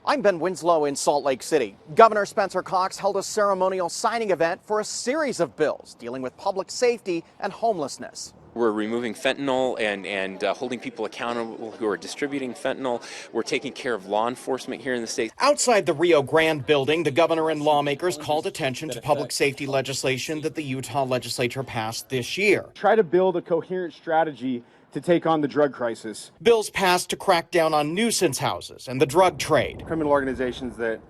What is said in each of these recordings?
I'm Ben Winslow in Salt Lake City. Governor Spencer Cox held a ceremonial signing event for a series of bills dealing with public safety and homelessness. We're removing fentanyl and holding people accountable who are distributing fentanyl. We're taking care of law enforcement here in the state. Outside the Rio Grande building, the governor and lawmakers called attention to public safety legislation that the Utah legislature passed this year. Try to build a coherent strategy to take on the drug crisis. Bills passed to crack down on nuisance houses and the drug trade. Criminal organizations that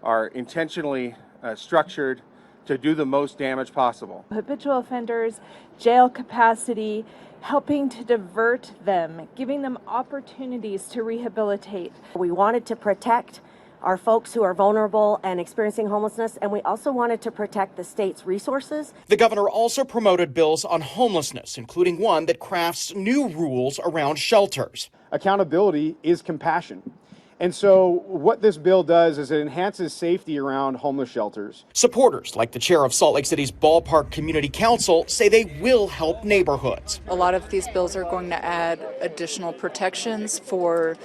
are intentionally structured to do the most damage possible. Habitual offenders, jail capacity, helping to divert them, giving them opportunities to rehabilitate. We wanted to protect our folks who are vulnerable and experiencing homelessness, and we also wanted to protect the state's resources. The governor also promoted bills on homelessness, including one that crafts new rules around shelters. Accountability is compassion. And so what this bill does is it enhances safety around homeless shelters. Supporters, like the chair of Salt Lake City's Ballpark Community Council, say they will help neighborhoods. A lot of these bills are going to add additional protections for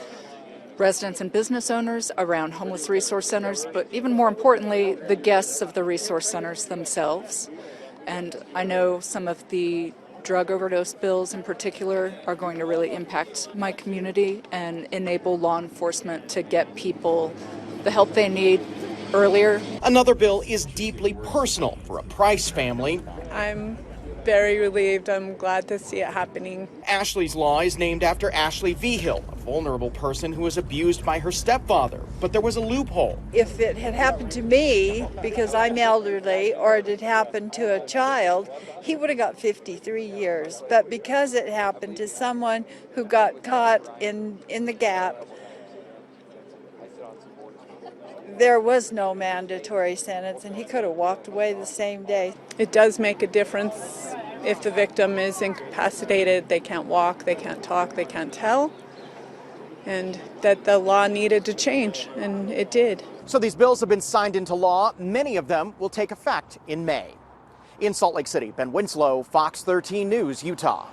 residents and business owners around homeless resource centers, but even more importantly, the guests of the resource centers themselves. And I know some of the drug overdose bills in particular are going to really impact my community and enable law enforcement to get people the help they need earlier. Another bill is deeply personal for a Price family. I'm very relieved. I'm glad to see it happening. Ashley's law is named after Ashley Vigil, a vulnerable person who was abused by her stepfather. But there was a loophole. If it had happened to me, because I'm elderly, or it had happened to a child, he would have got 53 years. But because it happened to someone who got caught in the gap, there was no mandatory sentence, and he could have walked away the same day. It does make a difference if the victim is incapacitated, they can't walk, they can't talk, they can't tell, and that the law needed to change, and it did. So these bills have been signed into law. Many of them will take effect in May. In Salt Lake City, Ben Winslow, Fox 13 News, Utah.